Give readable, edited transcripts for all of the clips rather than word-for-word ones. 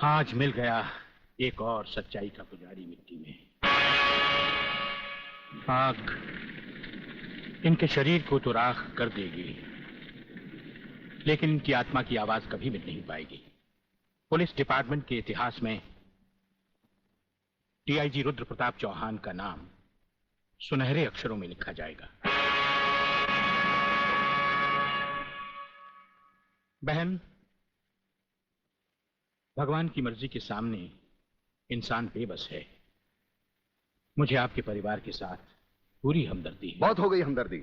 आज मिल गया एक और सच्चाई का पुजारी मिट्टी में। आग इनके शरीर को तो राख कर देगी, लेकिन इनकी आत्मा की आवाज कभी मिट नहीं पाएगी। पुलिस डिपार्टमेंट के इतिहास में डीआईजी रुद्र प्रताप चौहान का नाम सुनहरे अक्षरों में लिखा जाएगा। बहन, भगवान की मर्जी के सामने इंसान बेबस है। मुझे आपके परिवार के साथ पूरी हमदर्दी है। बहुत हो गई हमदर्दी।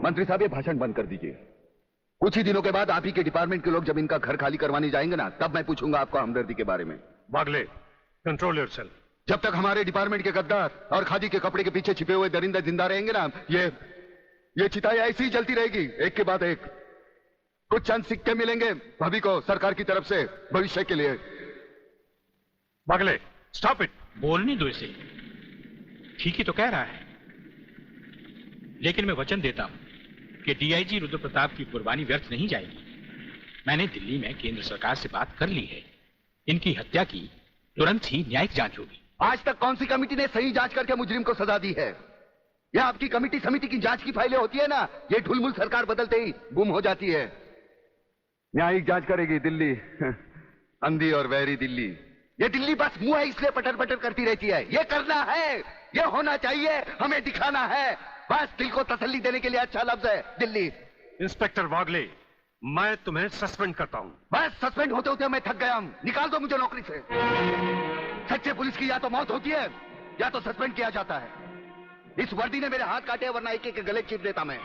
मंत्री साहब, ये भाषण बंद कर दीजिए। कुछ ही दिनों के बाद आप ही के डिपार्टमेंट के लोग जब इनका घर खाली करवाने जाएंगे ना, तब मैं पूछूंगा आपको हमदर्दी के बारे में। Bagle, control yourself. जब तक हमारे डिपार्टमेंट के गद्दार और खादी के कपड़े के पीछे छिपे हुए दरिंदे जिंदा रहेंगे ना, ये चिताएं ऐसी ही जलती रहेगी, एक के बाद एक। कुछ चंद सिक्के मिलेंगे भाभी को सरकार की तरफ से भविष्य के लिए। Bagle, stop it. बोलने दो इसे, ठीक ही तो कह रहा है। लेकिन मैं वचन देता हूं कि डीआईजी रुद्र प्रताप की कुर्बानी व्यर्थ नहीं जाएगी। मैंने दिल्ली में केंद्र सरकार से बात कर ली है। इनकी हत्या की तुरंत ही न्यायिक जांच होगी। आज तक कौन सी कमेटी ने सही जांच करके मुजरिम को सजा दी है? यह आपकी कमेटी समिति की जांच की फाइलें होती है ना, ये ढुलमुल सरकार बदलते ही गुम हो जाती है। न्यायिक जांच करेगी दिल्ली, अंधी और वैरी दिल्ली। ये दिल्ली बस मुंह है इसलिए पटर पटर करती रहती है। ये करना है, ये होना चाहिए, हमें दिखाना है। बस दिल को तसल्ली देने के लिए अच्छा लफ्ज है दिल्ली। इंस्पेक्टर वागले, मैं तुम्हें सस्पेंड करता हूं। बस सस्पेंड होते होते मैं थक गया हूं। निकाल दो मुझे नौकरी से। सच्चे पुलिस की या तो मौत होती है या तो सस्पेंड किया जाता है। इस वर्दी ने मेरे हाथ काटे, वरना एक एक गले चीर देता मैं।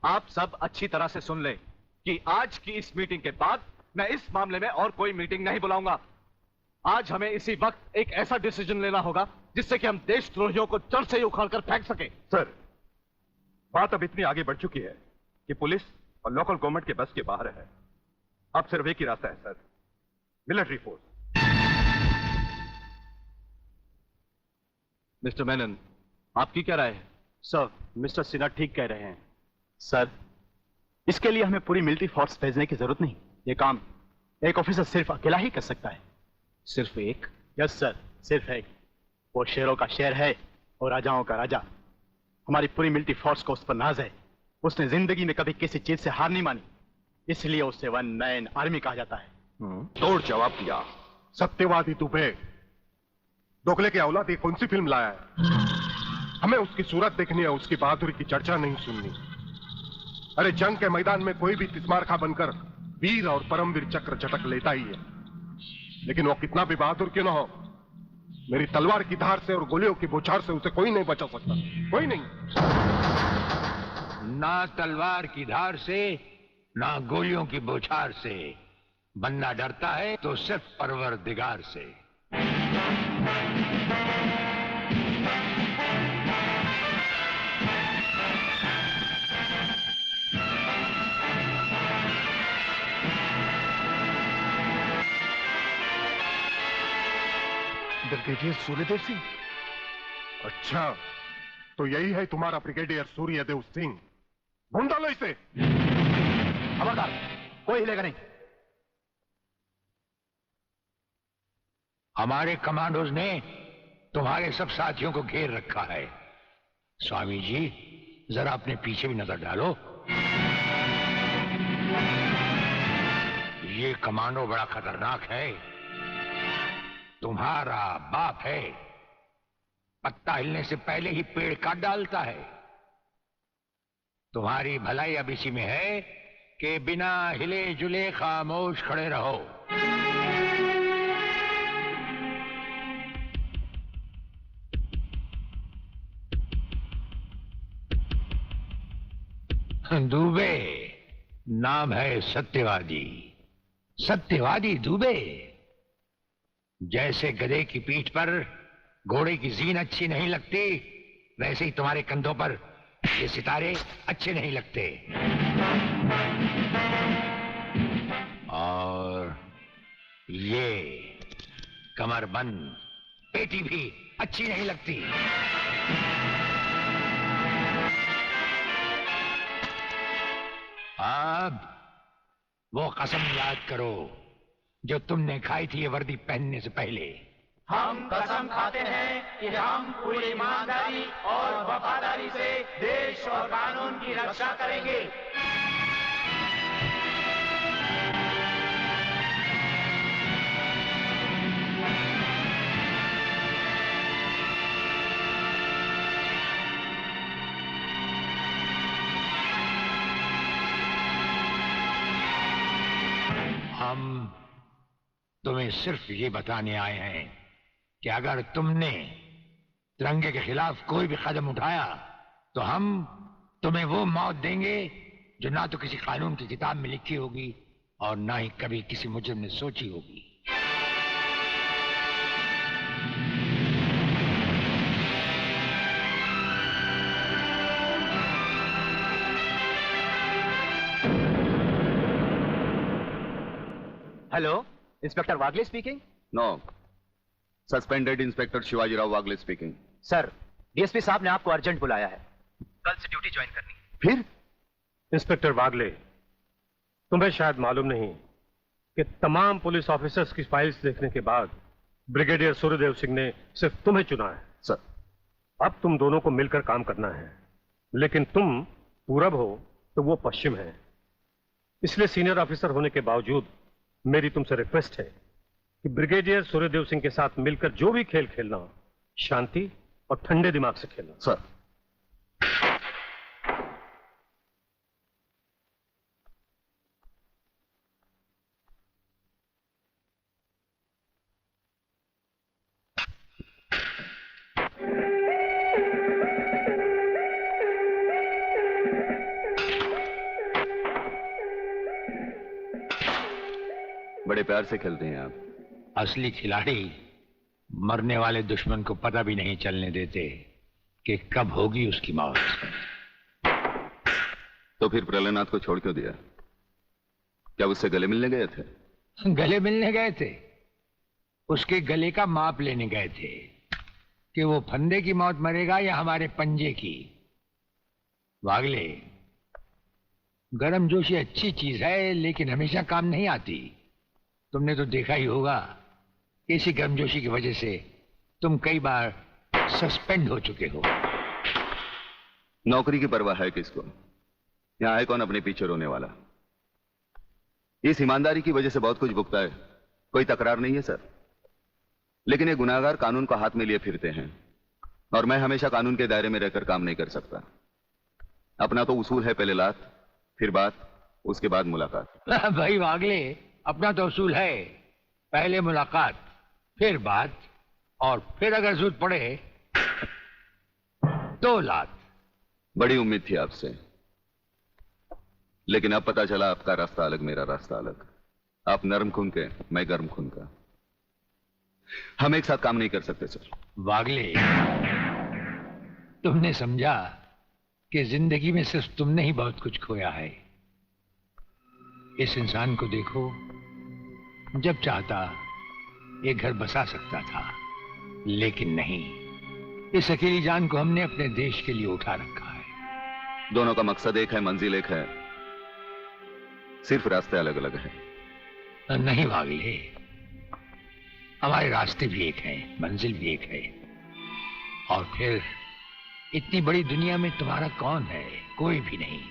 आप सब अच्छी तरह से सुन लें कि आज की इस मीटिंग के बाद मैं इस मामले में और कोई मीटिंग नहीं बुलाऊंगा। आज हमें इसी वक्त एक ऐसा डिसीजन लेना होगा जिससे कि हम देशद्रोहियों को जड़ से ही उखाड़ कर फेंक सके। सर, बात अब इतनी आगे बढ़ चुकी है कि पुलिस और लोकल गवर्नमेंट के बस के बाहर है। अब सिर्फ एक ही रास्ता है sir, military force. Mister Menon, आपकी क्या राय है? सर, मिस्टर सिन्हा ठीक कह रहे हैं। सर, इसके लिए हमें पूरी मिलिट्री फोर्स भेजने की जरूरत नहीं। ये काम एक ऑफिसर सिर्फ अकेला ही कर सकता है। सिर्फ एक? यस सर, सिर्फ एक। वो शेरों का शेर है और राजाओं का राजा। हमारी पूरी मिलिट्री फोर्स को उस पर नाज है। उसने जिंदगी में कभी किसी चीज से हार नहीं मानी, इसलिए उसे वन मैन आर्मी कहा जाता है। तोड़ जवाब दिया। सत्यवादी दुबे, दोगले के औलाद, ये कौन सी फिल्म लाया है? हमें उसकी सूरत देखनी है, उसकी बहादुरी की चर्चा नहीं सुननी। अरे जंग के मैदान में कोई भी तिस्मारखा बनकर वीर और परमवीर चक्र झटक लेता ही है, लेकिन वो कितना भी बहादुर क्यों ना हो, मेरी तलवार की धार से और गोलियों की बौछार से उसे कोई नहीं बचा सकता। कोई नहीं। ना तलवार की धार से, ना गोलियों की बौछार से। बनना डरता है तो सिर्फ परवरदिगार से। ब्रिगेडियर सूर्यदेव सिंह? अच्छा, तो यही है तुम्हारा ब्रिगेडियर सूर्यदेव सिंह। ढूंढ डालो इसे। खबरदार, कोई हिलेगा नहीं। हमारे कमांडोज ने तुम्हारे सब साथियों को घेर रखा है। स्वामी जी, जरा अपने पीछे भी नजर डालो। ये कमांडो बड़ा खतरनाक है। तुम्हारा बाप है, पत्ता हिलने से पहले ही पेड़ काट डालता है। तुम्हारी भलाई अब इसी में है कि बिना हिले जुले खामोश खड़े रहो। दुबे नाम है सत्यवादी। सत्यवादी दुबे। जैसे गधे की पीठ पर घोड़े की जीन अच्छी नहीं लगती, वैसे ही तुम्हारे कंधों पर ये सितारे अच्छे नहीं लगते। और ये कमरबंद पेटी भी अच्छी नहीं लगती। अब वो कसम याद करो जो तुमने खाई थी ये वर्दी पहनने से पहले। हम कसम खाते हैं कि हम पूरी ईमानदारी और वफादारी से देश और कानून की रक्षा करेंगे। हम तुम्हें सिर्फ ये बताने आए हैं कि अगर तुमने तिरंगे के खिलाफ कोई भी कदम उठाया तो हम तुम्हें वो मौत देंगे जो ना तो किसी कानून की किताब में लिखी होगी और ना ही कभी किसी मुजरिम ने सोची होगी। Hello, inspector Wagle speaking. No, suspended inspector Shivajirao Wagle speaking. Sir, DSP साहब ने आपको अर्जेंट बुलाया है, कल से ड्यूटी ज्वाइन करनी है। फिर इंस्पेक्टर वागले, तुम्हें शायद मालूम नहीं कि तमाम पुलिस ऑफिसर्स की फाइल्स देखने के बाद ब्रिगेडियर सूर्यदेव सिंह ने सिर्फ तुम्हें चुना है। सर, अब तुम दोनों को मिलकर काम करना है, लेकिन तुम पूरब हो तो वो पश्चिम है। इसलिए सीनियर ऑफिसर होने के बावजूद मेरी तुमसे रिक्वेस्ट है कि ब्रिगेडियर सूर्यदेव सिंह के साथ मिलकर जो भी खेल खेलना हो, शांति और ठंडे दिमाग से खेलना। सर, बड़े प्यार से खेलते हैं आप। असली खिलाड़ी मरने वाले दुश्मन को पता भी नहीं चलने देते कि कब होगी उसकी मौत। तो फिर प्रलयनाथ को छोड़ क्यों दिया? क्या उससे गले मिलने गए थे? गले मिलने गए थे? उसके गले का माप लेने गए थे कि वो फंदे की मौत मरेगा या हमारे पंजे की। वागले, गर्मजोशी अच्छी चीज है लेकिन हमेशा काम नहीं आती। तुमने तो देखा ही होगा कि इसी गर्मजोशी की वजह से तुम कई बार सस्पेंड हो चुके हो। नौकरी की परवाह है किसको? यहां है कौन अपने पीछे रोने वाला? इस ईमानदारी की वजह से बहुत कुछ भुगता है, कोई तकरार नहीं है सर। लेकिन ये गुनाहगार कानून को हाथ में लिए फिरते हैं और मैं हमेशा कानून के दायरे में रहकर काम नहीं कर सकता। अपना तो उसूल है, पहले लात, फिर बात, उसके बाद मुलाकात। भाई वागले, अपना तो उसूल है, पहले मुलाकात, फिर बात, और फिर अगर जरूरत पड़े तो लात। बड़ी उम्मीद थी आपसे, लेकिन अब पता चला आपका रास्ता अलग, मेरा रास्ता अलग। आप नरम खून के, मैं गर्म खून का। हम एक साथ काम नहीं कर सकते सर। वागले, तुमने समझा कि जिंदगी में सिर्फ तुमने ही बहुत कुछ खोया है। इस इंसान को देखो, जब चाहता एक घर बसा सकता था, लेकिन नहीं, इस अकेली जान को हमने अपने देश के लिए उठा रखा है। दोनों का मकसद एक है, मंजिल एक है, सिर्फ रास्ते अलग अलग हैं। नहीं वागले, हमारे रास्ते भी एक हैं, मंजिल भी एक है। और फिर इतनी बड़ी दुनिया में तुम्हारा कौन है? कोई भी नहीं,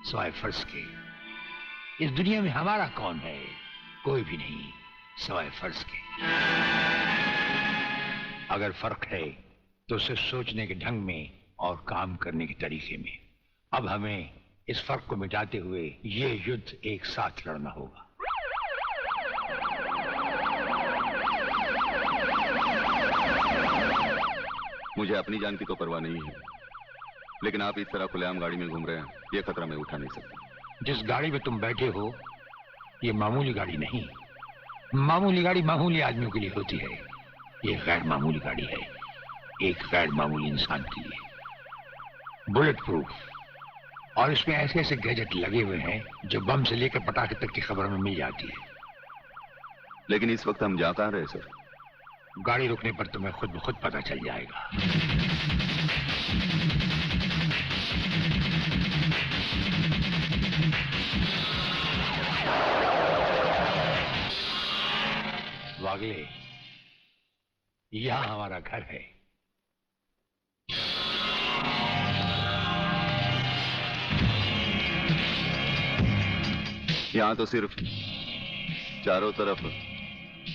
सिवाय फर्ज के। इस दुनिया में हमारा कौन है? कोई भी नहीं, सिवाय फर्ज के। अगर फर्क है तो सिर्फ सोचने के ढंग में और काम करने के तरीके में। अब हमें इस फर्क को मिटाते हुए ये युद्ध एक साथ लड़ना होगा। मुझे अपनी जान की तो परवाह नहीं है, लेकिन आप इस तरह खुलेआम गाड़ी में घूम रहे हैं, ये खतरा मैं उठा नहीं सकता। जिस गाड़ी में तुम बैठे हो ये मामूली गाड़ी नहीं। मामूली गाड़ी मामूली आदमियों के लिए होती है, ये गैर मामूली गाड़ी है, एक गैर मामूली इंसान के लिए। बुलेट प्रूफ, और इसमें ऐसे ऐसे गैजेट लगे हुए हैं जो बम से लेकर पटाखे तक की खबर में मिल जाती है। लेकिन इस वक्त हम जा कहाँ रहे सर? गाड़ी रुकने पर तुम्हें खुद ब खुद पता चल जाएगा। वागले, यहां हमारा घर है। यहाँ तो सिर्फ चारों तरफ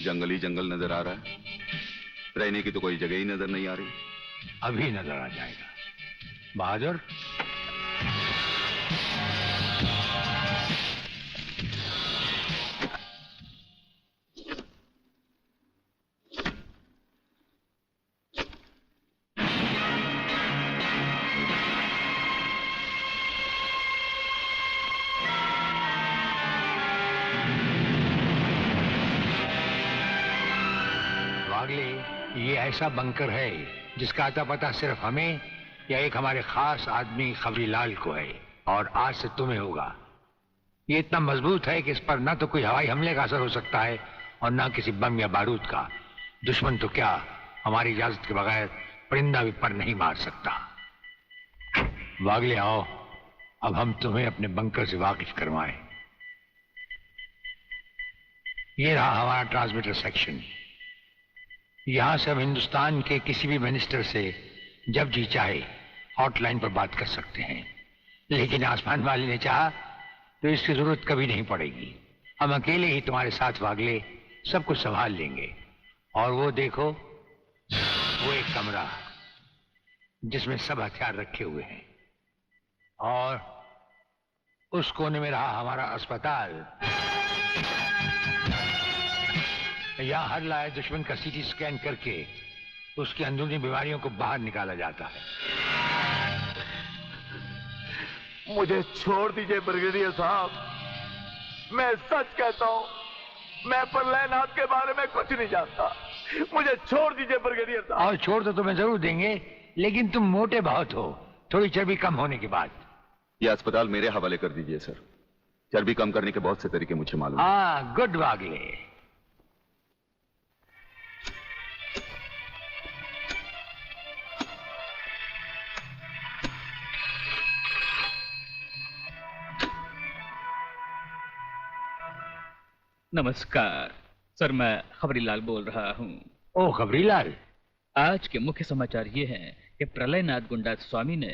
जंगल ही जंगल नजर आ रहा है। रहने की तो कोई जगह ही नजर नहीं आ रही। अभी नजर आ जाएगा। बहादुर, ये ऐसा बंकर है जिसका अता पता सिर्फ हमें या एक हमारे खास आदमी खबरीलाल को है, और आज से तुम्हें होगा। ये इतना मजबूत है कि इस पर ना तो कोई हवाई हमले का असर हो सकता है और ना किसी बम या बारूद का। दुश्मन तो क्या, हमारी इजाजत के बगैर परिंदा भी पर नहीं मार सकता। वागले आओ, अब हम तुम्हें अपने बंकर से वाकिफ करवाएं। ये रहा हमारा ट्रांसमीटर सेक्शन। यहां से हम हिंदुस्तान के किसी भी मिनिस्टर से जब जी चाहे हॉटलाइन पर बात कर सकते हैं, लेकिन आसमान वाले ने चाहा तो इसकी जरूरत कभी नहीं पड़ेगी। हम अकेले ही तुम्हारे साथ वागले सब कुछ संभाल लेंगे। और वो देखो, वो एक कमरा जिसमें सब हथियार रखे हुए हैं, और उस कोने में रहा हमारा अस्पताल। यहाँ हर लाए दुश्मन का सीटी स्कैन करके उसकी अंदरूनी बीमारियों को बाहर निकाला जाता है। मुझे छोड़ दीजिए ब्रिगेडियर साहब, मैं सच कहता हूँ, मैं प्रलयनाथ के बारे में कुछ नहीं जानता। मुझे छोड़ दीजिए ब्रिगेडियर साहब। और छोड़ तो तुम्हें जरूर देंगे, लेकिन तुम मोटे बहुत हो, थोड़ी चर्बी कम होने के बाद। ये अस्पताल मेरे हवाले कर दीजिए सर। चर्बी कम करने के बहुत से तरीके मुझे मालूम है। हाँ, गुड वागले। नमस्कार सर, मैं खबरीलाल बोल रहा हूँ। ओ खबरीलाल, आज के मुख्य समाचार ये हैं कि प्रलयनाथ गुंडा स्वामी ने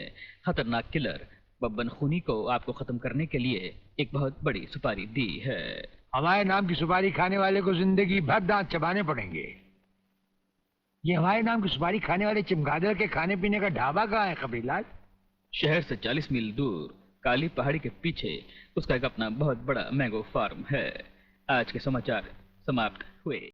खतरनाक किलर बब्बन खूनी को आपको खत्म करने के लिए एक बहुत बड़ी सुपारी दी है। हमारे नाम की सुपारी खाने वाले को जिंदगी भर दांत चबाने पड़ेंगे। ये हमारे नाम की सुपारी खाने वाले चमगादड़ के खाने पीने का ढाबा कहाँ है खबरीलाल? शहर से 40 मील दूर काली पहाड़ी के पीछे उसका एक अपना बहुत बड़ा मैंगो फार्म है। आज के समाचार समाप्त हुए।